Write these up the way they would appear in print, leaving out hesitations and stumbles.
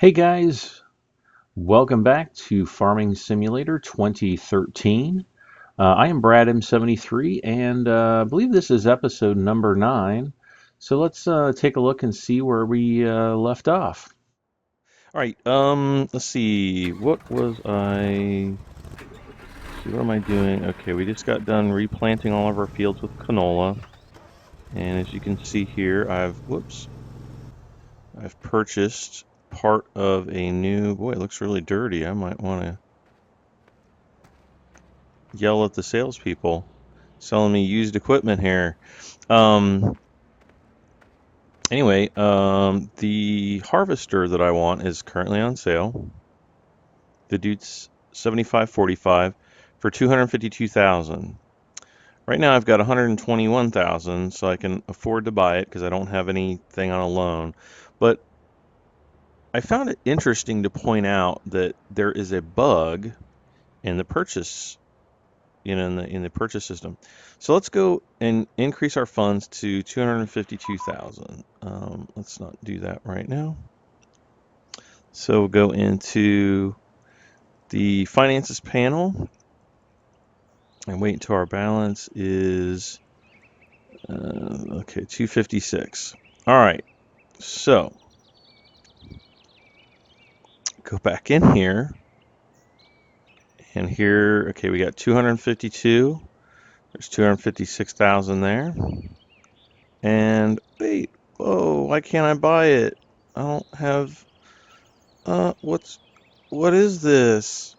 Hey guys, welcome back to Farming Simulator 2013. I am Brad M73 and I believe this is episode number 9. So let's take a look and see where we left off. All right, let's see. What am I doing? Okay, we just got done replanting all of our fields with canola. And as you can see here, I've purchased part of a new, boy, it looks really dirty. I might want to yell at the salespeople selling me used equipment here. Um, the harvester that I want is currently on sale. The dude's 7545 for 252,000. Right now I've got 121,000, so I can afford to buy it because I don't have anything on a loan. But I found it interesting to point out that there is a bug in the purchase, in the purchase system. So let's go and increase our funds to 252,000. Let's not do that right now. So we'll go into the finances panel and wait until our balance is okay, 256. All right. So go back in here, and here, okay, we got 252. There's 256,000 there. And wait, whoa, why can't I buy it? I don't have, what is this?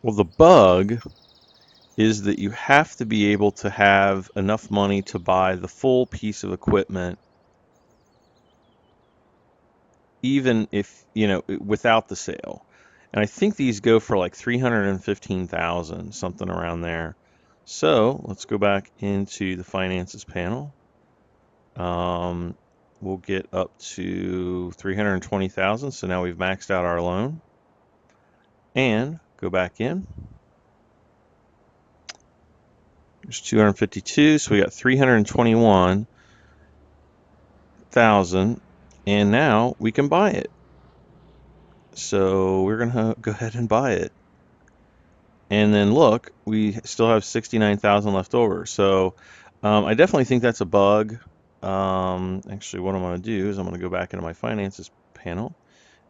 Well, the bug is that you have to be able to have enough money to buy the full piece of equipment, even if, without the sale. And I think these go for like 315,000, something around there. So let's go back into the finances panel. We'll get up to 320,000. So now we've maxed out our loan. And go back in. There's 252. So we got 321,000. And now we can buy it. So we're going to go ahead and buy it. And then look, we still have 69,000 left over. So I definitely think that's a bug. Actually, what I'm going to do is I'm going to go back into my finances panel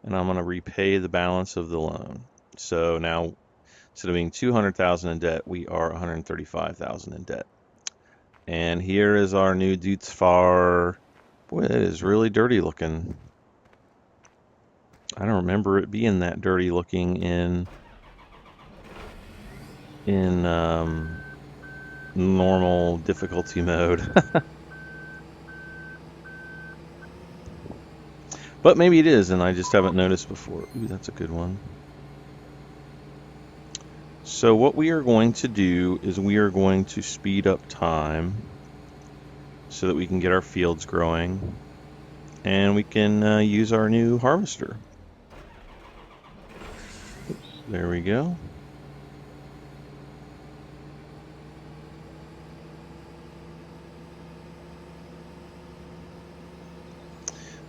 and I'm going to repay the balance of the loan. So now instead of being 200,000 in debt, we are 135,000 in debt. And here is our new Dutz Far. Boy, it is really dirty looking. I don't remember it being that dirty looking in normal difficulty mode. But maybe it is, and I just haven't noticed before. Ooh, that's a good one. So what we are going to do is we are going to speed up time so that we can get our fields growing, and we can use our new harvester. Oops, there we go.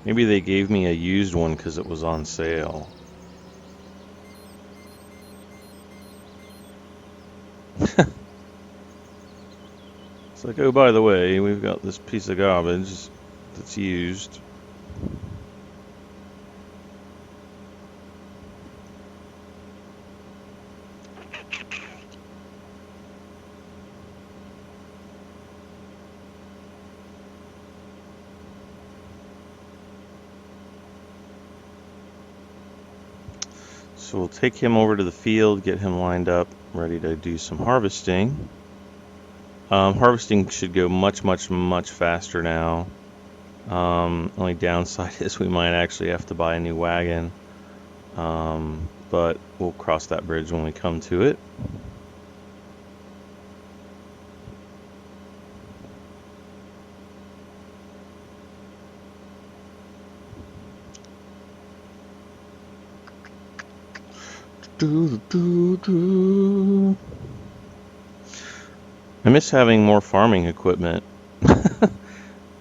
Maybe they gave me a used one because it was on sale. It's like, oh, by the way, we've got this piece of garbage that's used. So we'll take him over to the field, get him lined up, ready to do some harvesting. Harvesting should go much, much, much faster now. Only downside is we might actually have to buy a new wagon. But we'll cross that bridge when we come to it. I miss having more farming equipment.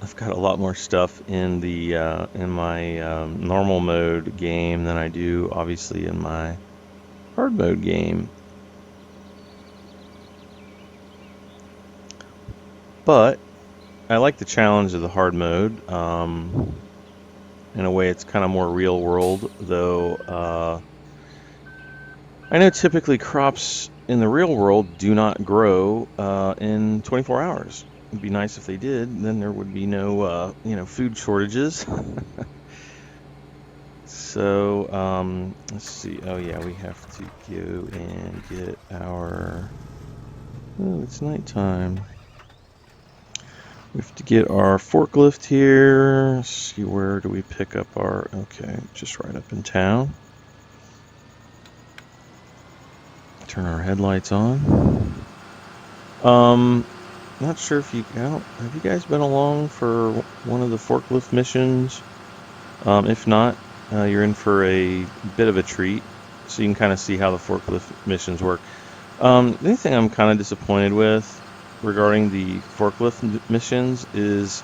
I've got a lot more stuff in the in my normal mode game than I do, obviously, in my hard mode game. But I like the challenge of the hard mode. In a way, it's kind of more real world, though. I know typically crops in the real world do not grow in 24 hours. It'd be nice if they did. Then there would be no, food shortages. So let's see. Oh yeah, we have to go and get our. Oh, it's nighttime. We have to get our forklift here. Let's see, where do we pick up our? Okay, just right up in town. Turn our headlights on. Not sure if have you guys been along for one of the forklift missions? If not, you're in for a bit of a treat, so you can kind of see how the forklift missions work. The only thing I'm kind of disappointed with regarding the forklift missions is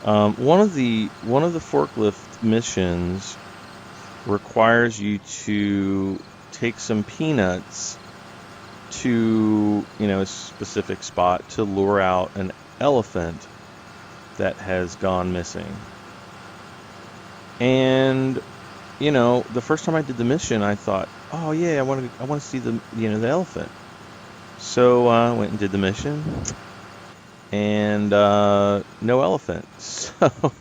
one of the forklift missions requires you to take some peanuts to a specific spot to lure out an elephant that has gone missing. And the first time I did the mission, I thought, oh yeah, I want to see the the elephant. So I went and did the mission, and no elephant. So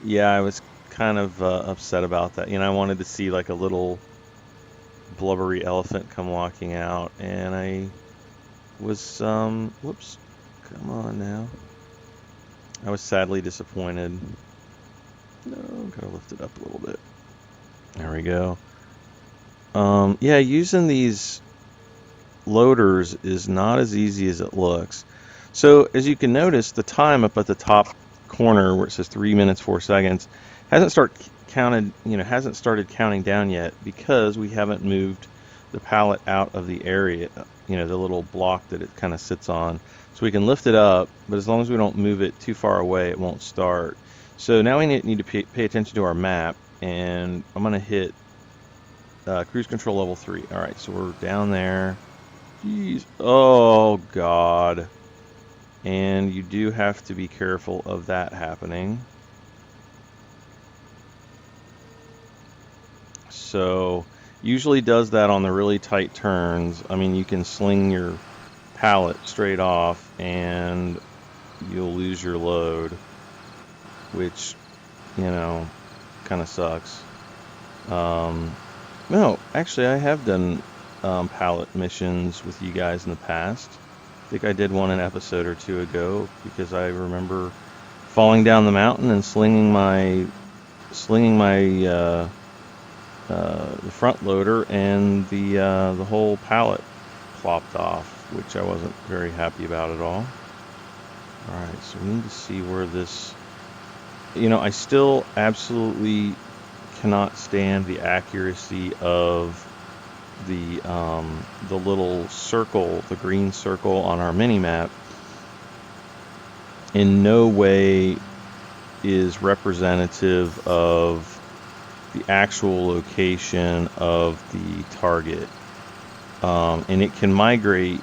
yeah, I was kind of upset about that. I wanted to see like a little blubbery elephant come walking out, and I was whoops, come on now. I was sadly disappointed. No, gotta lift it up a little bit. There we go. Yeah, using these loaders is not as easy as it looks. So as you can notice, the time up at the top corner where it says 3 minutes 4 seconds hasn't started counting down yet, because we haven't moved the pallet out of the area, the little block that it kind of sits on. So we can lift it up, but as long as we don't move it too far away, it won't start. So now we need to pay attention to our map, and I'm going to hit cruise control level 3. All right, so we're down there. Jeez. Oh, God. And you do have to be careful of that happening. So usually does that on the really tight turns. I mean, you can sling your pallet straight off and you'll lose your load, which, kind of sucks. No, actually, I have done pallet missions with you guys in the past. I think I did one an episode or two ago, because I remember falling down the mountain and slinging my the front loader, and the whole pallet plopped off, which I wasn't very happy about at all. All right, so we need to see where this. I still absolutely cannot stand the accuracy of the little circle, the green circle on our mini map. In no way is representative of the actual location of the target, and it can migrate.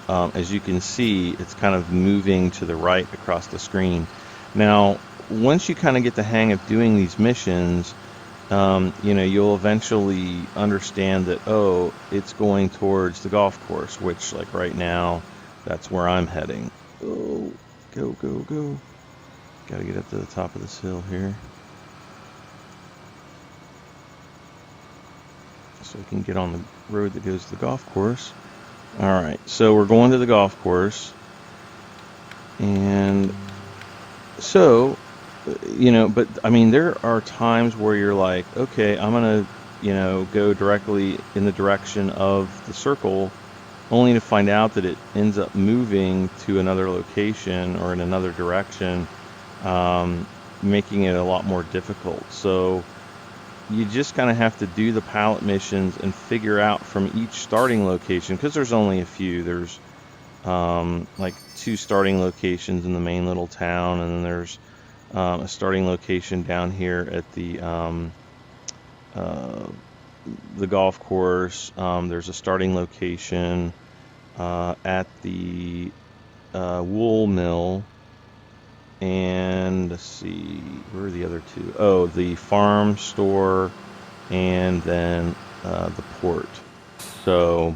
As you can see, it's kind of moving to the right across the screen. Now, once you kind of get the hang of doing these missions, you'll eventually understand that, oh, it's going towards the golf course, which, like right now, that's where I'm heading. Oh, go, go, go. Gotta get up to the top of this hill here, so we can get on the road that goes to the golf course. Alright, so we're going to the golf course, and so, but I mean, there are times where you're like, okay, I'm gonna, go directly in the direction of the circle, only to find out that it ends up moving to another location or in another direction, making it a lot more difficult. So you just kind of have to do the pallet missions and figure out from each starting location, because there's only a few. There's like 2 starting locations in the main little town, and then there's a starting location down here at uh, the golf course. There's a starting location at the wool mill, and let's see, where are the other two? Oh, the farm store, and then the port. So,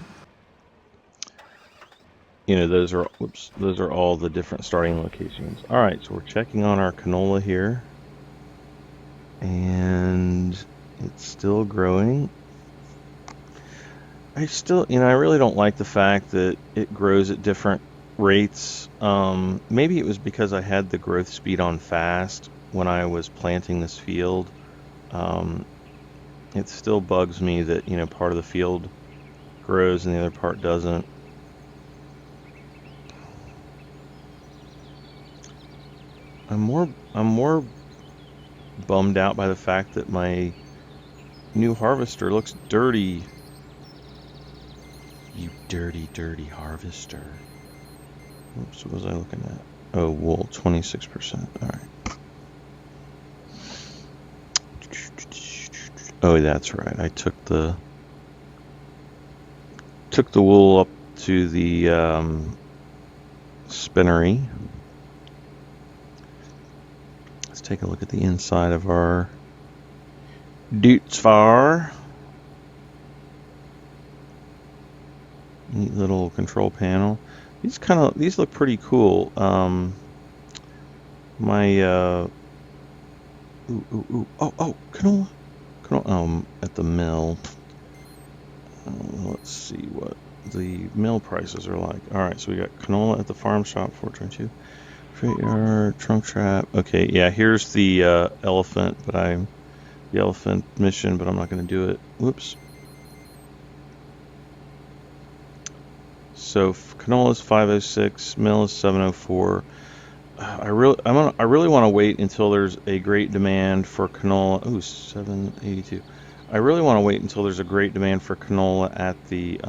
those are all the different starting locations. All right, so we're checking on our canola here, and it's still growing. I really don't like the fact that it grows at different rates. Maybe it was because I had the growth speed on fast when I was planting this field. Um, it still bugs me that, part of the field grows and the other part doesn't. I'm more bummed out by the fact that my new harvester looks dirty. You dirty, dirty harvester. Oops, what was I looking at? Oh, wool, 26%. All right. Oh, that's right. I took the wool up to the spinnery. Let's take a look at the inside of our Dutes Far. Neat little control panel. These look pretty cool. Canola. At the mill. Let's see what the mill prices are like. All right, so we got canola at the farm shop, 422. Freight yard, trunk trap. Okay, yeah, here's the elephant mission, but I'm not going to do it. Whoops. So canola is 506, mill is 704. I really want to wait until there's a great demand for canola. Ooh, 782. I really want to wait until there's a great demand for canola at the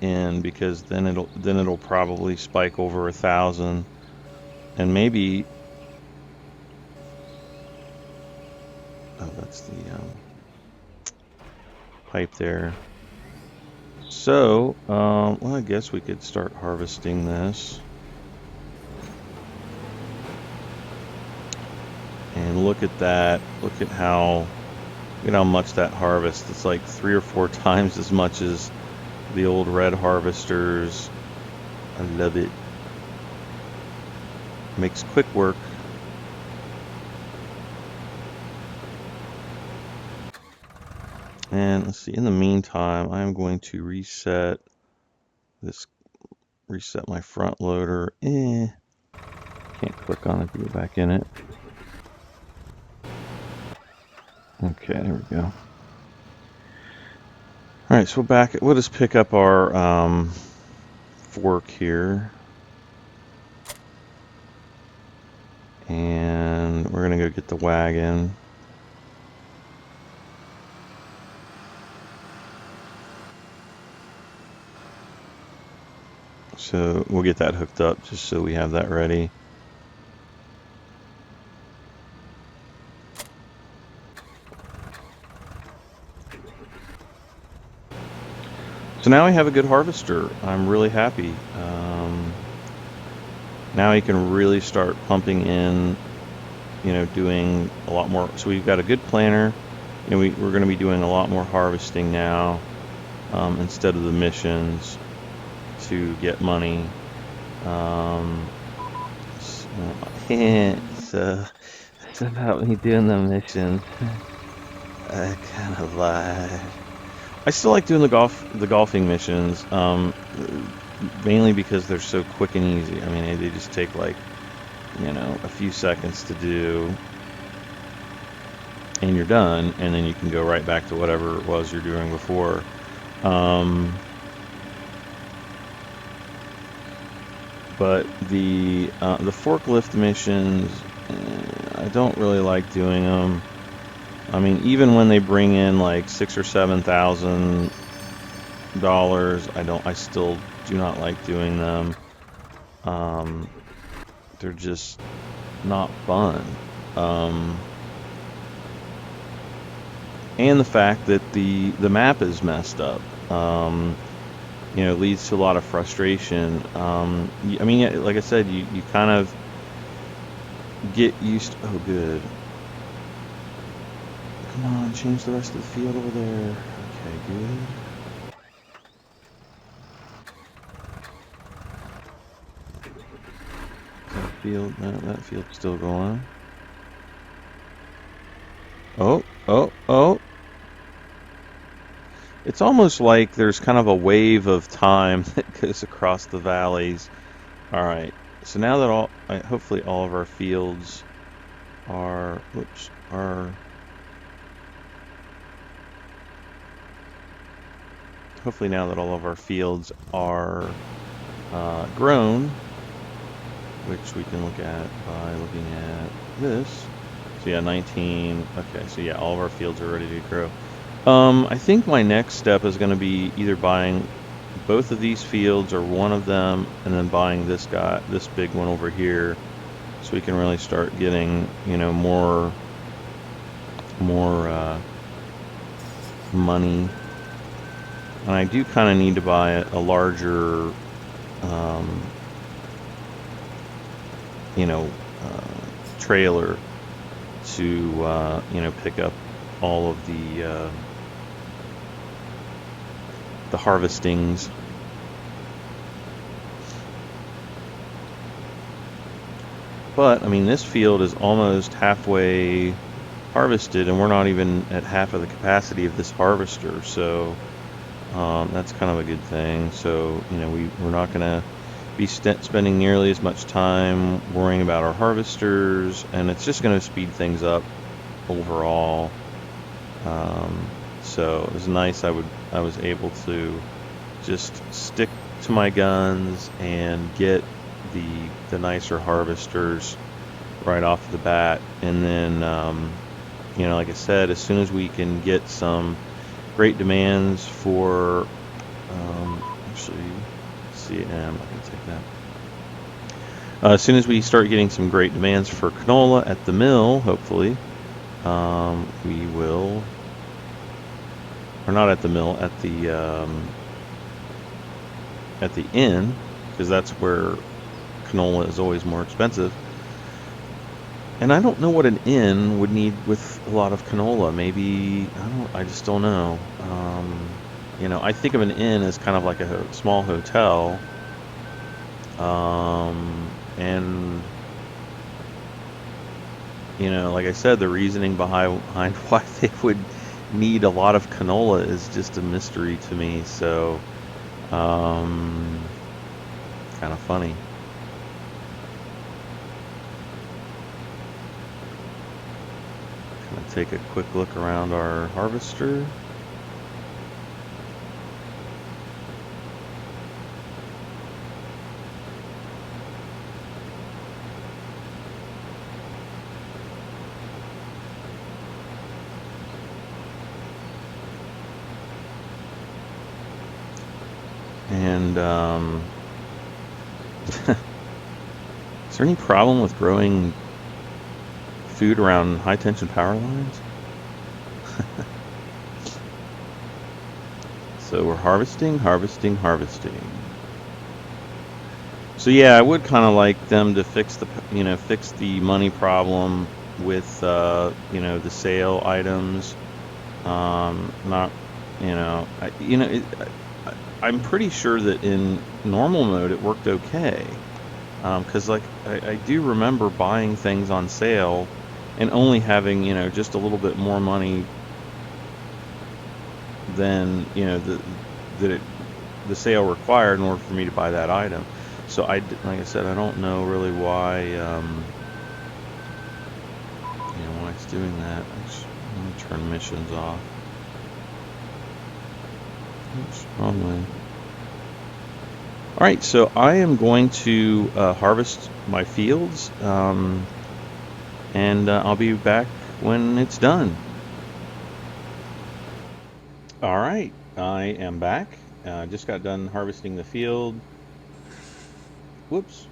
end, because then it'll probably spike over 1,000, and maybe. Oh, that's the pipe there. So, well, I guess we could start harvesting this. And look at that. Look at how much that harvests. It's like 3 or 4 times as much as the old red harvesters. I love it. Makes quick work. And let's see, in the meantime, I'm going to reset my front loader. Can't click on it to get back in it. Okay, there we go. All right, so we'll just pick up our fork here. And we're gonna go get the wagon. So we'll get that hooked up just so we have that ready. So now we have a good harvester. I'm really happy. Now he can really start pumping in, doing a lot more. So we've got a good planner. We're going to be doing a lot more harvesting now, instead of the missions to get money. So it's about me doing the missions. I kind of lied. I still like doing the golfing missions, mainly because they're so quick and easy. I mean, they just take like, a few seconds to do, and you're done, and then you can go right back to whatever it was you're doing before. But the forklift missions, I don't really like doing them. I mean, even when they bring in like 6,000 or 7,000 I still do not like doing them. Um, they're just not fun. Um, and the fact that the map is messed up, leads to a lot of frustration. I mean, like I said, you kind of get used to, oh, good. Come on, change the rest of the field over there. Okay, good. That field, no, that field's still going. Oh, oh, oh. It's almost like there's kind of a wave of time that goes across the valleys. All right. So now that hopefully all of our fields are, hopefully now that all of our fields are grown, which we can look at by looking at this. So yeah, 19. Okay, so yeah, all of our fields are ready to grow. I think my next step is going to be either buying both of these fields or one of them, and then buying this big one over here, so we can really start getting, more money. And I do kind of need to buy a larger, um, trailer to, pick up all of the harvestings. But I mean, this field is almost halfway harvested, and we're not even at half of the capacity of this harvester. So that's kind of a good thing. So we're not going to be spending nearly as much time worrying about our harvesters, and it's just going to speed things up overall. So it was nice. I was able to just stick to my guns and get the nicer harvesters right off the bat, and then like I said, as soon as we can get some great demands for actually I'm not going to take that. As soon as we start getting some great demands for canola at the mill, hopefully, we will, or not at the mill, at the inn, because that's where canola is always more expensive. And I don't know what an inn would need with a lot of canola. Maybe, I just don't know. I think of an inn as kind of like a small hotel. And like I said, the reasoning behind why they would need a lot of canola is just a mystery to me. So, kind of funny. Gonna take a quick look around our harvester. And is there any problem with growing food around high tension power lines? So we're harvesting. So yeah, I would kind of like them to fix the money problem with the sale items. Not I'm pretty sure that in normal mode it worked okay, because I do remember buying things on sale and only having just a little bit more money than the sale required in order for me to buy that item. So like I said, I don't know really why why it's doing that. Let me turn missions off. Oops, wrong way. All right, so I am going to harvest my fields, and I'll be back when it's done. All right, I am back, Just got done harvesting the field. Whoops.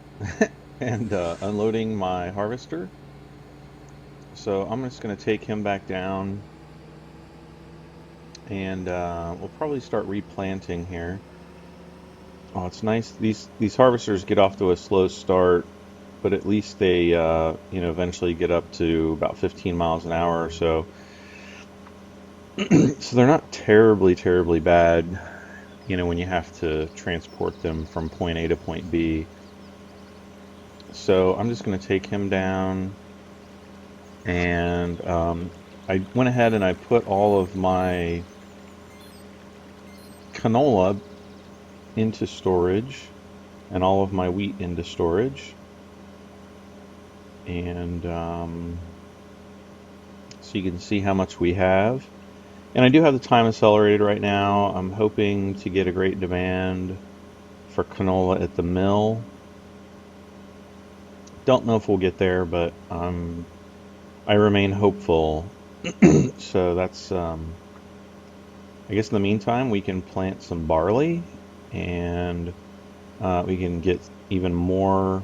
And unloading my harvester. So I'm just going to take him back down, and we'll probably start replanting here. Oh, it's nice. These harvesters get off to a slow start, but at least they eventually get up to about 15 miles an hour or so. So they're not terribly bad, when you have to transport them from point A to point B. So I'm just going to take him down, and I went ahead and I put all of my canola into storage and all of my wheat into storage. And so you can see how much we have. And I do have the time accelerated right now. I'm hoping to get a great demand for canola at the mill. Don't know if we'll get there, but I remain hopeful. So that's, I guess in the meantime, we can plant some barley, and we can get even more.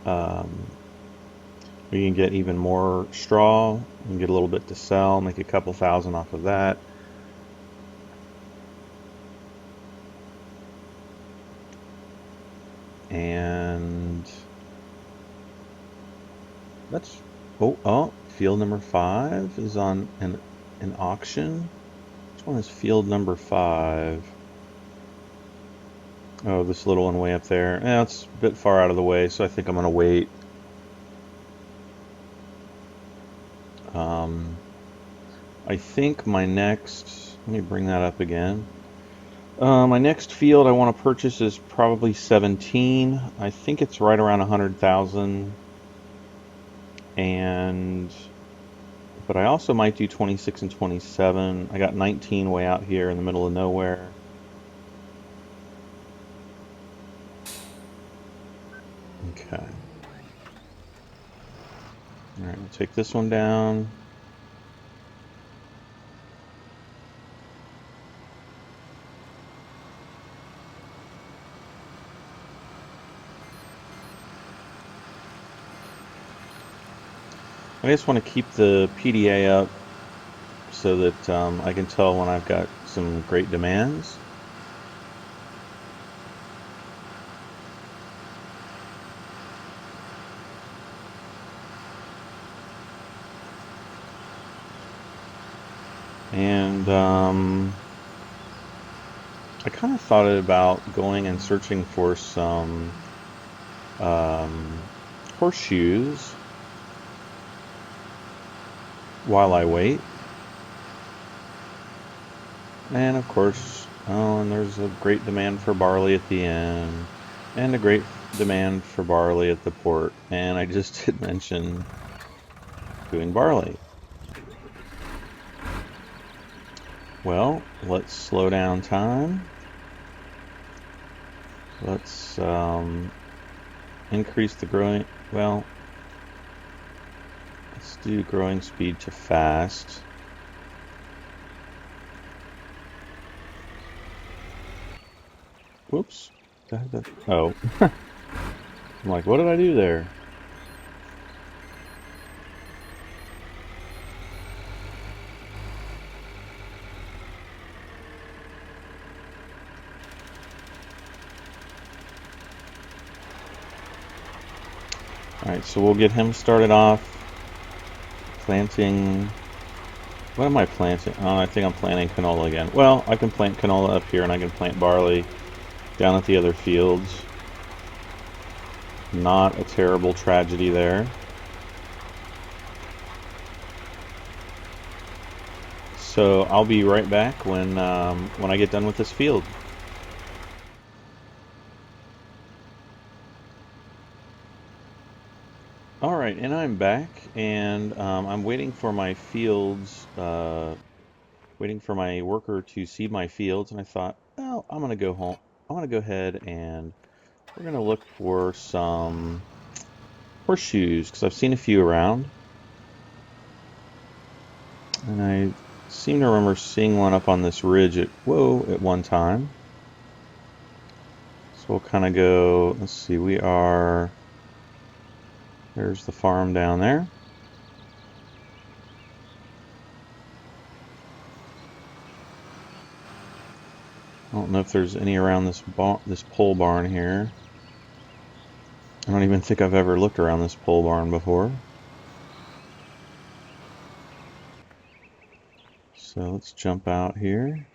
Um, we can get even more straw and get a little bit to sell, make a couple thousand off of that. And that's field number 5 is on an auction. Which one is field number 5? Oh, this little one way up there. Yeah, it's a bit far out of the way, so I think I'm gonna wait. Um, I think my next. Let me bring that up again. My next field I want to purchase is probably 17. I think it's right around 100,000. And but I also might do 26 and 27. I got 19 way out here in the middle of nowhere. Okay. All right, we'll take this one down. I just want to keep the PDA up so that I can tell when I've got some great demands. And I kind of thought about going and searching for some horseshoes while I wait. And of course, and there's a great demand for barley at the end, and a great demand for barley at the port. And I just did mention doing barley. Well, let's slow down time. Let's increase the growing. Well, let's do growing speed to fast. Whoops. Oh. I'm like, what did I do there? Alright, so we'll get him started off planting. What am I planting? Oh, I think I'm planting canola again. Well, I can plant canola up here, and I can plant barley down at the other fields. Not a terrible tragedy there. So I'll be right back when I get done with this field. All right, and I'm back, and I'm waiting for my fields, waiting for my worker to seed my fields, and I thought, well, I'm gonna go home. I'm gonna go ahead and we're gonna look for some horseshoes because I've seen a few around, and seem to remember seeing one up on this ridge at one time. So we'll kind of go, let's see, there's the farm down there. I don't know if there's any around this pole barn here. I don't even think I've ever looked around this pole barn before. So let's jump out here.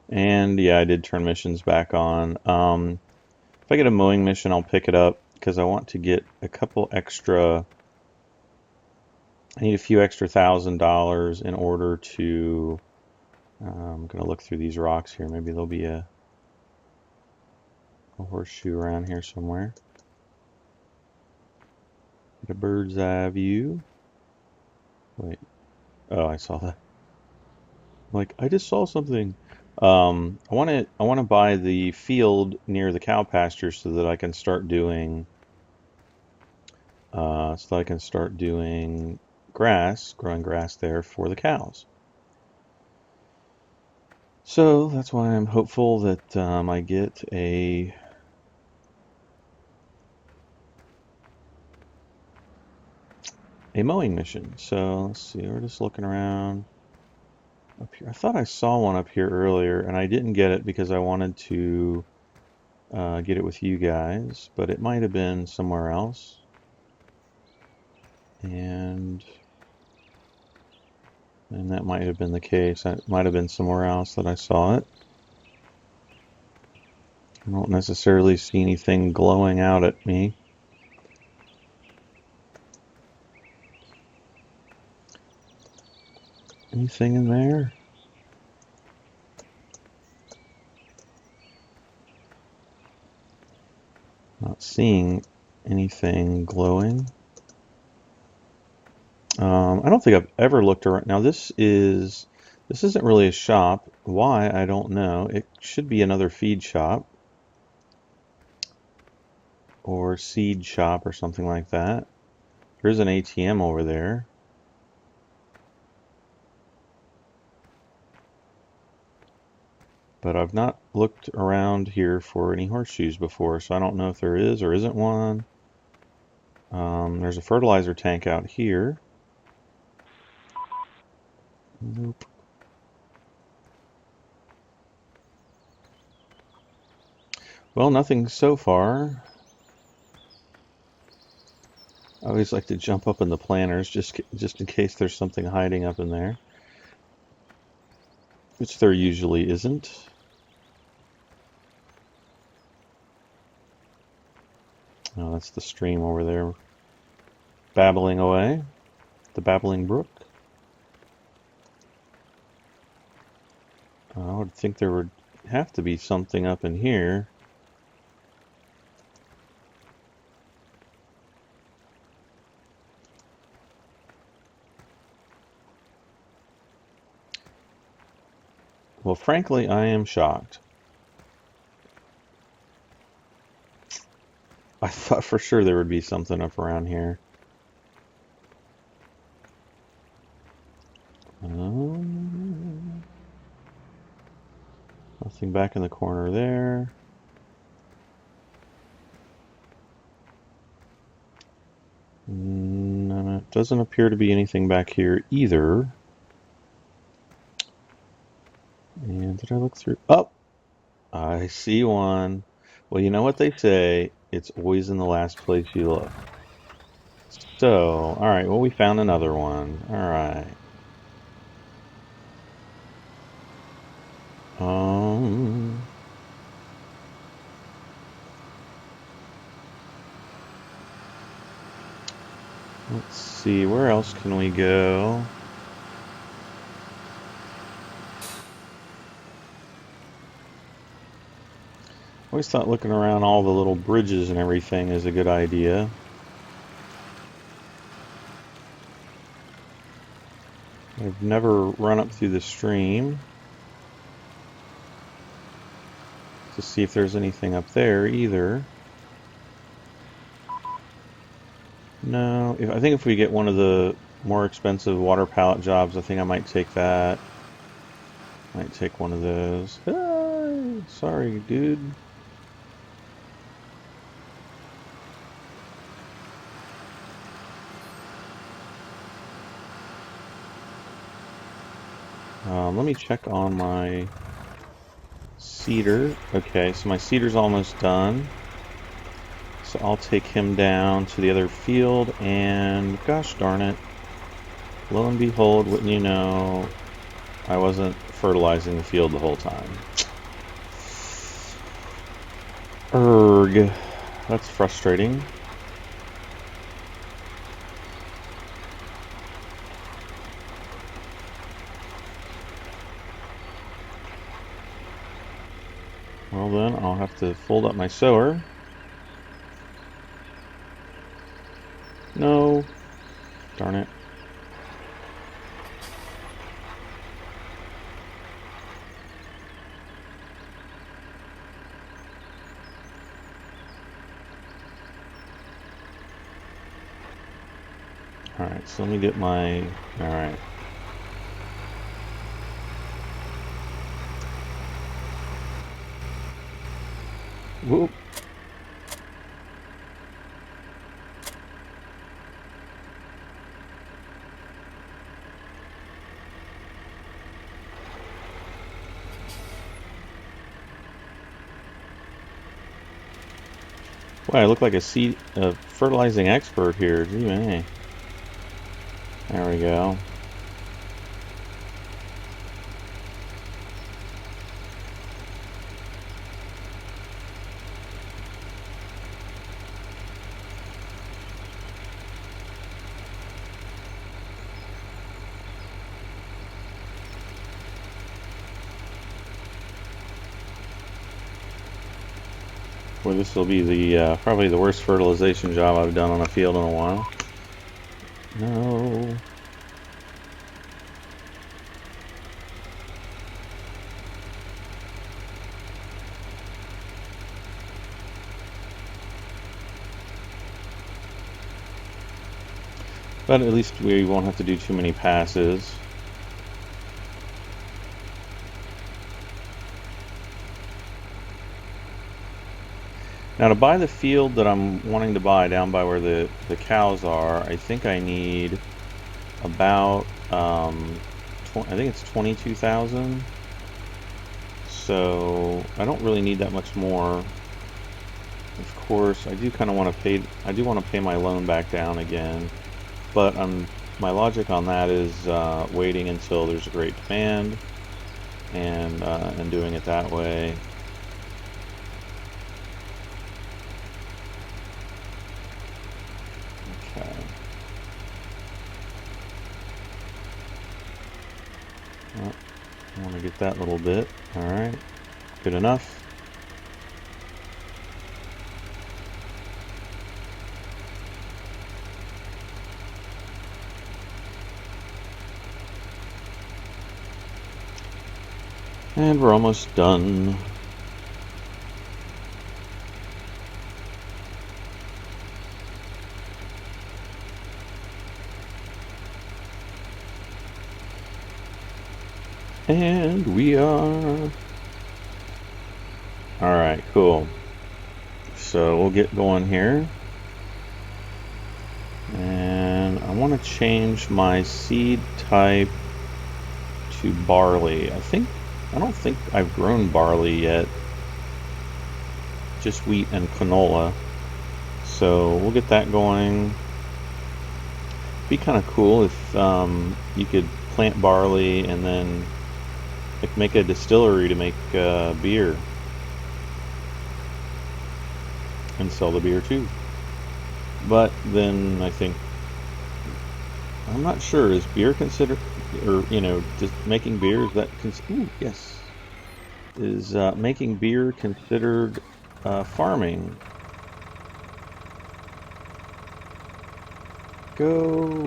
And yeah, I did turn missions back on. If I get a mowing mission, I'll pick it up because I want to get a couple extra. I need a few extra $1,000 in order to. I'm going to look through these rocks here. Maybe there'll be a horseshoe around here somewhere. Get a bird's eye view. Wait. Oh, I saw that. Like, I just saw something. I want to buy the field near the cow pasture so that I can start doing growing grass there for the cows. So that's why I'm hopeful that I get a mowing mission. So let's see, we're just looking around up here. I thought I saw one up here earlier, and I didn't get it because I wanted to get it with you guys, but it might have been somewhere else. And that might have been the case. It might have been somewhere else that I saw it. I don't necessarily see anything glowing out at me. Anything in there? Not seeing anything glowing. I don't think I've ever looked around. Now this isn't really a shop. Why? I don't know. It should be another feed shop or seed shop or something like that. There's an ATM over there. But I've not looked around here for any horseshoes before, so I don't know if there is or isn't one. There's a fertilizer tank out here. Nope. Well, nothing so far. I always like to jump up in the planters just in case there's something hiding up in there, which there usually isn't. Oh, that's the stream over there, babbling away, the babbling brook. I would think there would have to be something up in here. Well, frankly, I am shocked. I thought for sure there would be something up around here. Nothing back in the corner there. No, it doesn't appear to be anything back here either. And did I look through? Oh, I see one. Well, you know what they say, it's always in the last place you look. So, all right, well, we found another one. All right. Let's see, where else can we go? I always thought looking around all the little bridges and everything is a good idea. I've never run up through the stream to see if there's anything up there either. No, I think if we get one of the more expensive water pallet jobs, I think I might take that. Might take one of those. Ah, sorry, dude. Let me check on my seeder. Okay, so my seeder's almost done. So I'll take him down to the other field, and gosh darn it, lo and behold, wouldn't you know, I wasn't fertilizing the field the whole time. Erg. That's frustrating. Well then, I'll have to fold up my sower. No. Darn it. Alright, so let me get my... Alright. Whoop. Boy, I look like a fertilizing expert here. Gee, man. There we go. Boy, this will be the probably the worst fertilization job I've done on a field in a while. No. But at least we won't have to do too many passes. Now to buy the field that I'm wanting to buy down by where the cows are, I think I need about, I think it's 22,000. So I don't really need that much more. Of course, I do kind of want to pay, I do want to pay my loan back down again. But my logic on that is waiting until there's a great demand and doing it that way. Okay. Well, I want to get that little bit. All right. Good enough. And we're almost done. And we are... Alright, cool. So we'll get going here. And I want to change my seed type to barley. I don't think I've grown barley yet. Just wheat and canola. So we'll get that going. Be kind of cool if you could plant barley and then make a distillery to make beer and sell the beer too. But then I think, I'm not sure, is beer considered, or just making beer, is that ooh, yes, is making beer considered farming? Go.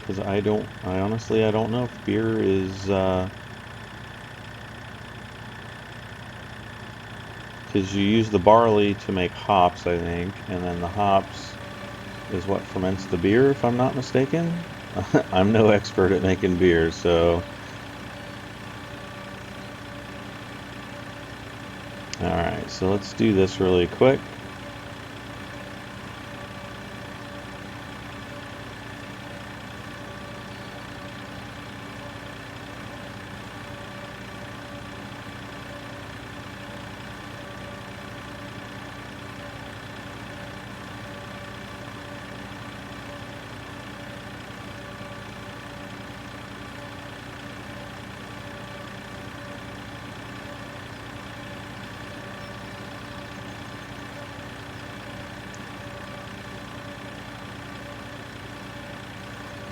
Because I honestly, I don't know if beer is because you use the barley to make hops, I think, and then the hops is what ferments the beer, if I'm not mistaken. I'm no expert at making beer, so... Alright, so let's do this really quick.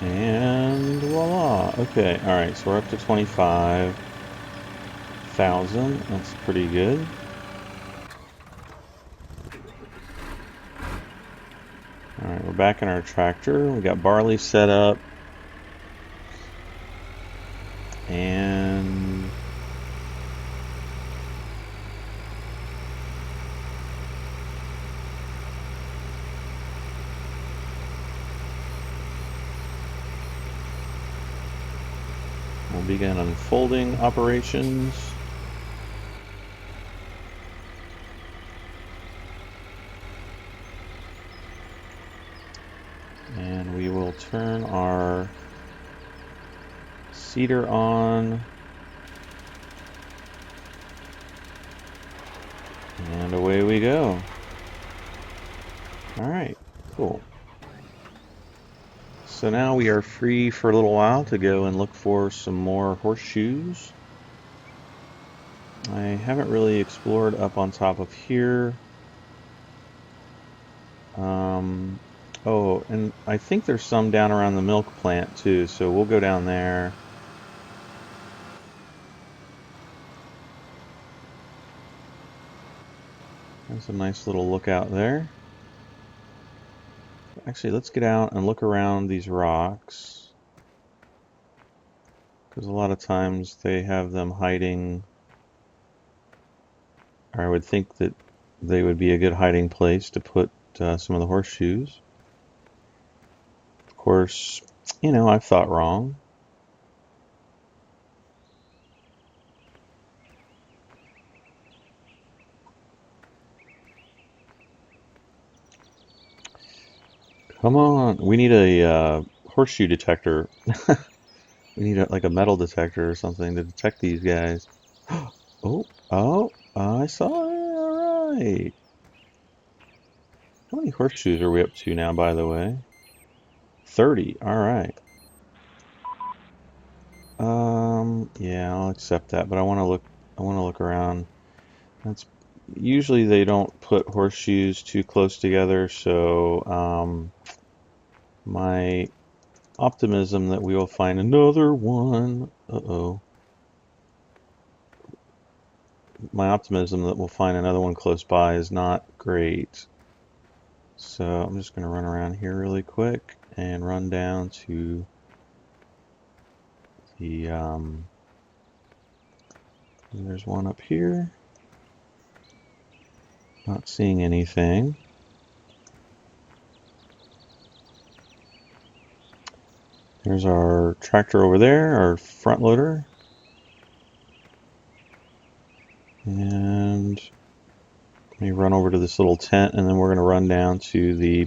And voila. Okay, alright, so we're up to 25,000. That's pretty good. Alright, we're back in our tractor. We got barley set up. And we'll begin unfolding operations. And we will turn our seeder on. And away we go. Alright, cool. So now we are free for a little while to go and look for some more horseshoes. I haven't really explored up on top of here. Oh, and I think there's some down around the milk plant too, so we'll go down there. There's a nice little lookout there. Actually, let's get out and look around these rocks, because a lot of times they have them hiding, or I would think that they would be a good hiding place to put some of the horseshoes. Of course, you know, I've thought wrong. Come on, we need a horseshoe detector. We need like a metal detector or something to detect these guys. Oh, I saw it. All right. How many horseshoes are we up to now, by the way? 30. All right. Yeah, I'll accept that, but I want to look. I want to look around. That's usually they don't put horseshoes too close together, so my optimism that we will find another one. Uh-oh. My optimism that we'll find another one close by is not great. So I'm just going to run around here really quick and run down to the, there's one up here. Not seeing anything. There's our tractor over there, our front loader. And let me run over to this little tent and then we're going to run down to the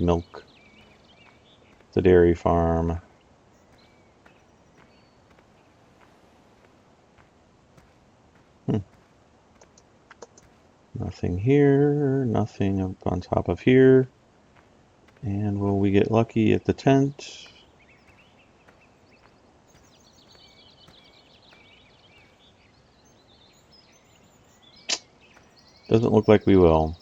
the dairy farm. Nothing here, nothing up on top of here. And will we get lucky at the tent? Doesn't look like we will.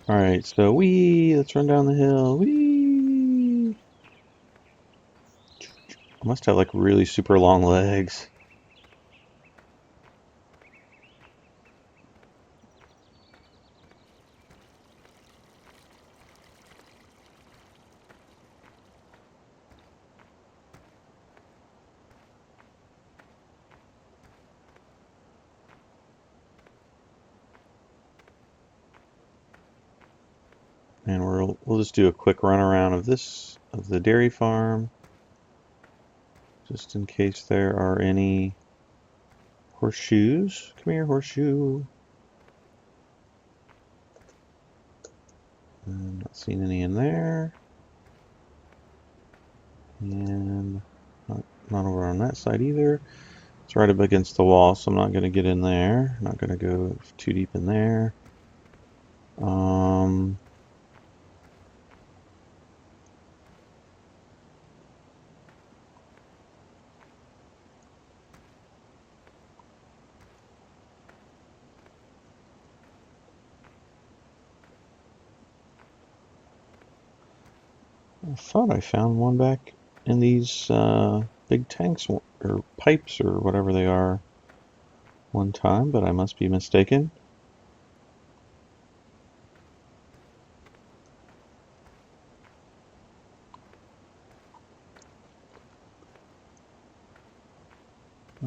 Alright, so let's run down the hill. I must have like really super long legs. And we'll just do a quick run around of the dairy farm, just in case there are any horseshoes. Come here, horseshoe. I'm not seeing any in there. And not over on that side either. It's right up against the wall, so I'm not going to get in there. Not going to go too deep in there. I thought I found one back in these big tanks or pipes or whatever they are one time, but I must be mistaken.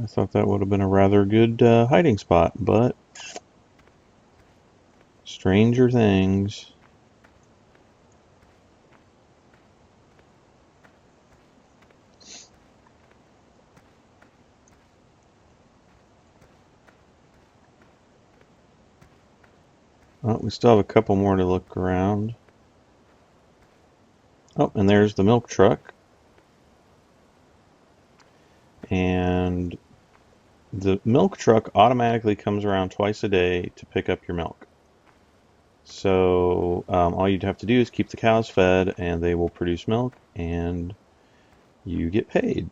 I thought that would have been a rather good hiding spot, but stranger things. Oh, we still have a couple more to look around. Oh, and there's the milk truck. And the milk truck automatically comes around twice a day to pick up your milk. So all you'd have to do is keep the cows fed and they will produce milk and you get paid.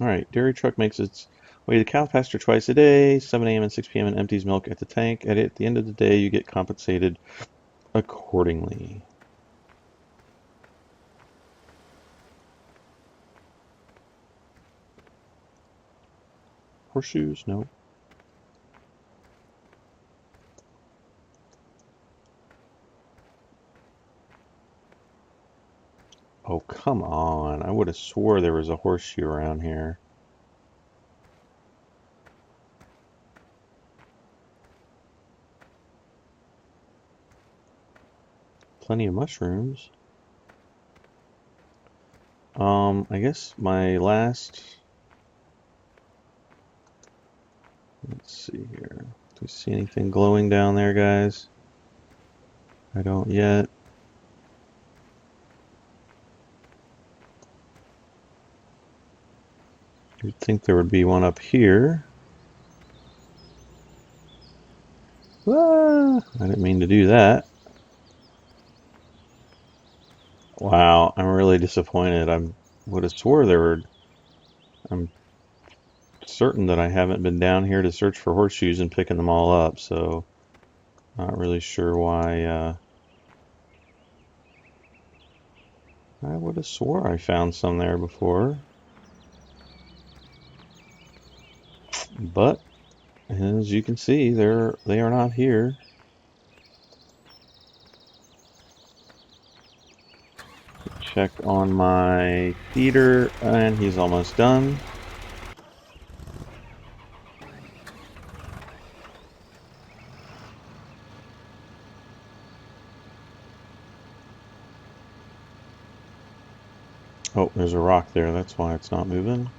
All right, dairy truck makes its way to the cow pasture twice a day, 7 a.m. and 6 p.m. and empties milk at the tank. At the end of the day, you get compensated accordingly. Horseshoes? No. Oh, come on. I would have swore there was a horseshoe around here. Plenty of mushrooms. I guess my last... Let's see here. Do you see anything glowing down there, guys? I don't yet. You'd think there would be one up here. Ah, I didn't mean to do that. Wow, I'm really disappointed. I would have swore there were. I'm certain that I haven't been down here to search for horseshoes and picking them all up, so not really sure why. I would have swore I found some there before. But as you can see, they are not here. Check on my feeder, and he's almost done. Oh, there's a rock there. That's why it's not moving.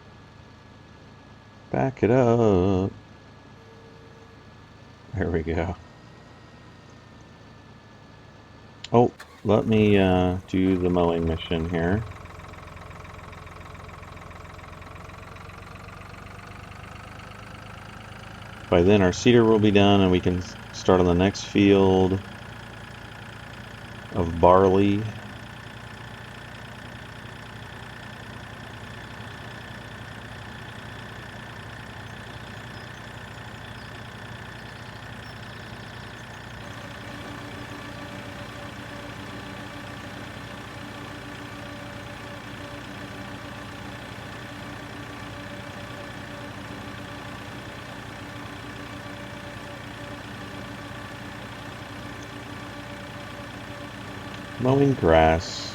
Back it up. There we go. Oh, let me do the mowing mission here. By then our cedar will be done and we can start on the next field of barley. Mowing grass.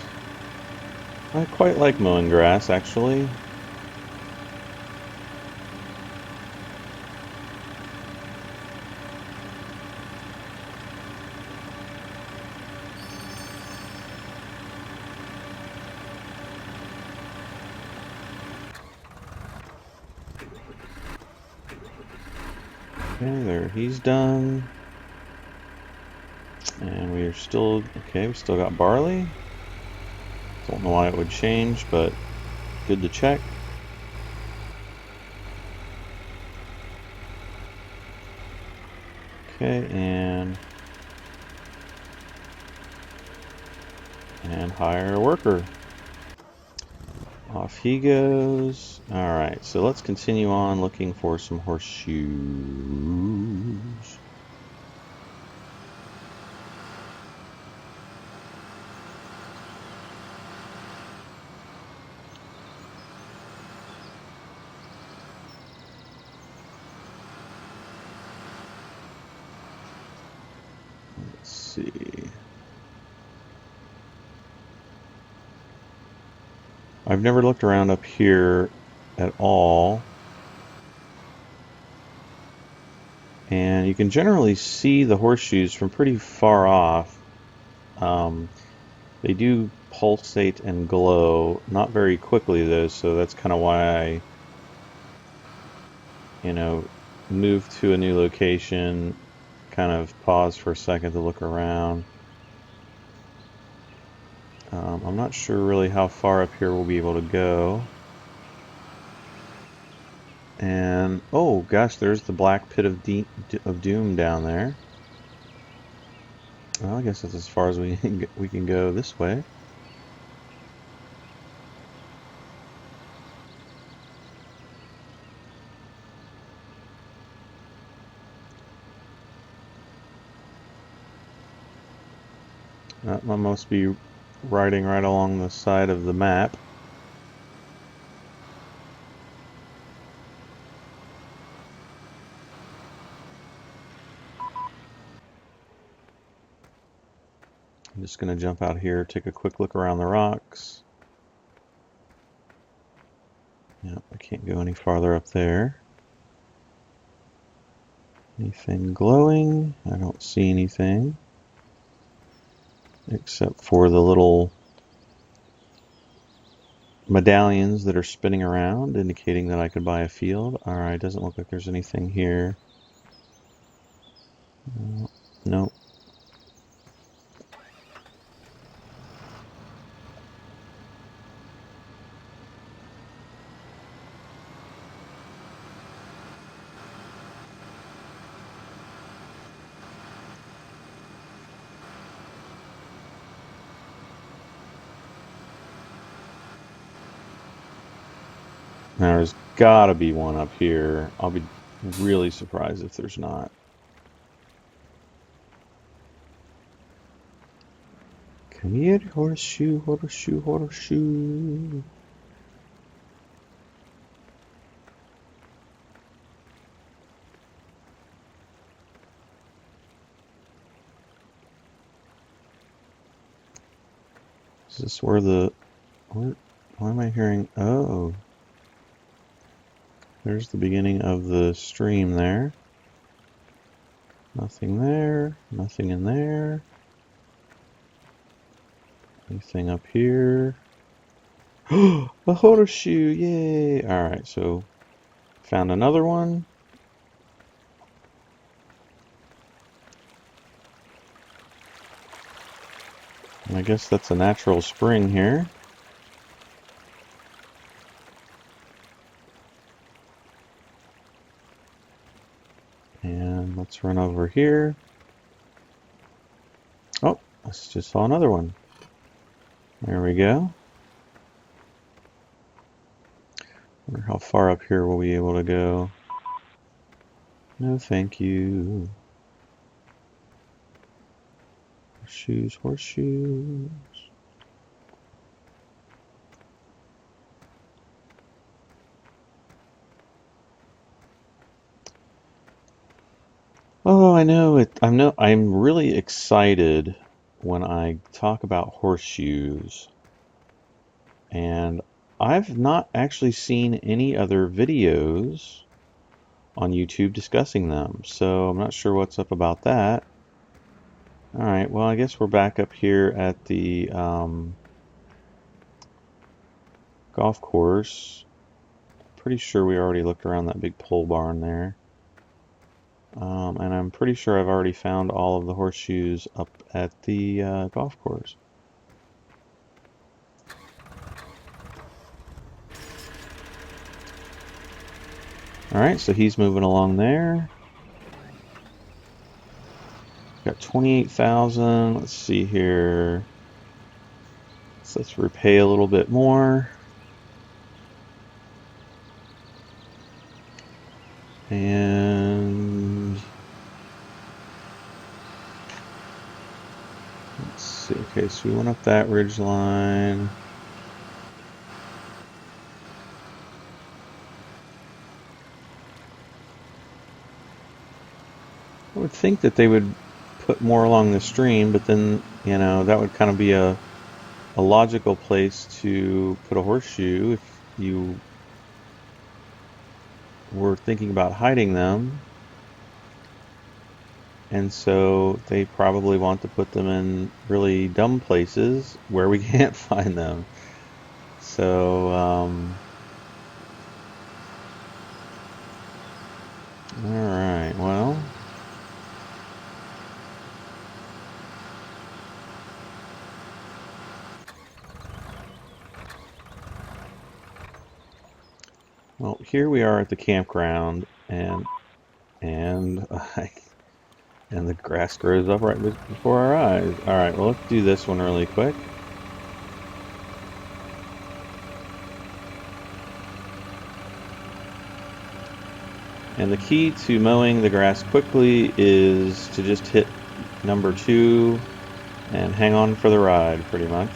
I quite like mowing grass, actually. Okay, there, he's done. And we are still, okay, we still got barley. Don't know why it would change, but good to check. Okay, and hire a worker. Off he goes. Alright, so let's continue on looking for some horseshoes. Let's see. I've never looked around up here at all. And you can generally see the horseshoes from pretty far off. They do pulsate and glow, not very quickly though, so that's kind of why I moved to a new location, kind of pause for a second to look around. I'm not sure really how far up here we'll be able to go. And, oh gosh, there's the black pit of doom down there. Well, I guess that's as far as we can go this way. That must be riding right along the side of the map. I'm just going to jump out here, take a quick look around the rocks. Yep, I can't go any farther up there. Anything glowing? I don't see anything. Except for the little medallions that are spinning around, indicating that I could buy a field. Alright, doesn't look like there's anything here. Nope. Now there's gotta be one up here. I'll be really surprised if there's not. Come here, horseshoe, horseshoe, horseshoe. Is this where why am I hearing? Oh, there's the beginning of the stream there. Nothing there, nothing in there. Anything up here? A horseshoe, yay! Alright, so found another one. And I guess that's a natural spring here. And let's run over here. Oh, I just saw another one. There we go. Wonder how far up here we'll be able to go. No, thank you. Horseshoes, horseshoes. Oh, I know it. I'm really excited when I talk about horseshoes, and I've not actually seen any other videos on YouTube discussing them, so I'm not sure what's up about that. All right, well, I guess we're back up here at the golf course. Pretty sure we already looked around that big pole barn there. And I'm pretty sure I've already found all of the horseshoes up at the golf course. Alright, so he's moving along there. Got 28,000. Let's see here. So let's repay a little bit more. And let's see. Okay, so we went up that ridge line. I would think that they would put more along the stream, but then, you know, that would kind of be a logical place to put a horseshoe if you were thinking about hiding them. And so they probably want to put them in really dumb places where we can't find them. So, alright, well, here we are at the campground, and and and the grass grows up right before our eyes. All right, well, let's do this one really quick. And the key to mowing the grass quickly is to just hit number 2 and hang on for the ride, pretty much.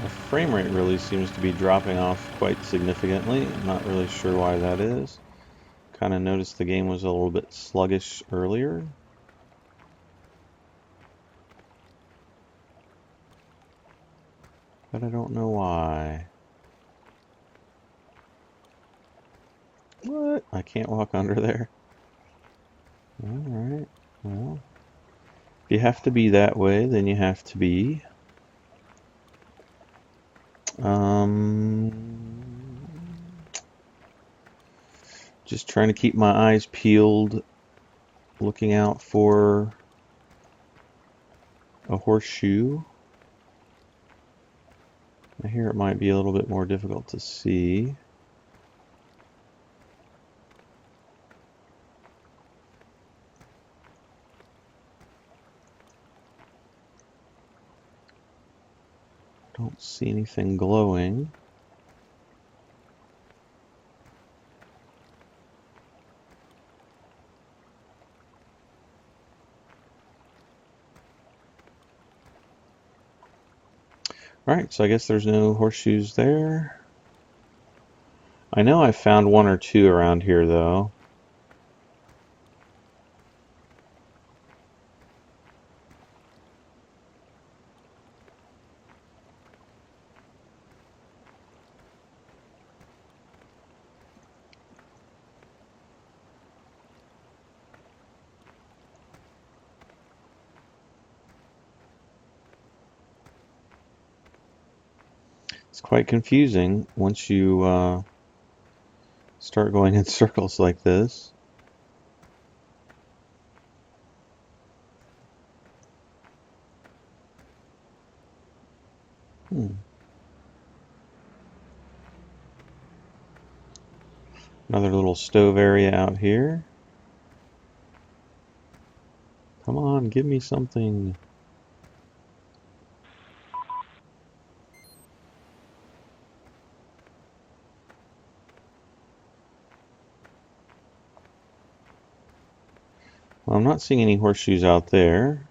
The frame rate really seems to be dropping off quite significantly. I'm not really sure why that is. Kind of noticed the game was a little bit sluggish earlier. But I don't know why. What? I can't walk under there. Alright, well. If you have to be that way, then you have to be. Just trying to keep my eyes peeled, looking out for a horseshoe. I hear it might be a little bit more difficult to see. Don't see anything glowing. Alright, so I guess there's no horseshoes there. I know I found 1 or 2 around here, though. It's quite confusing once you start going in circles like this. Another little stove area out here. Come on, give me something. Well, I'm not seeing any horseshoes out there.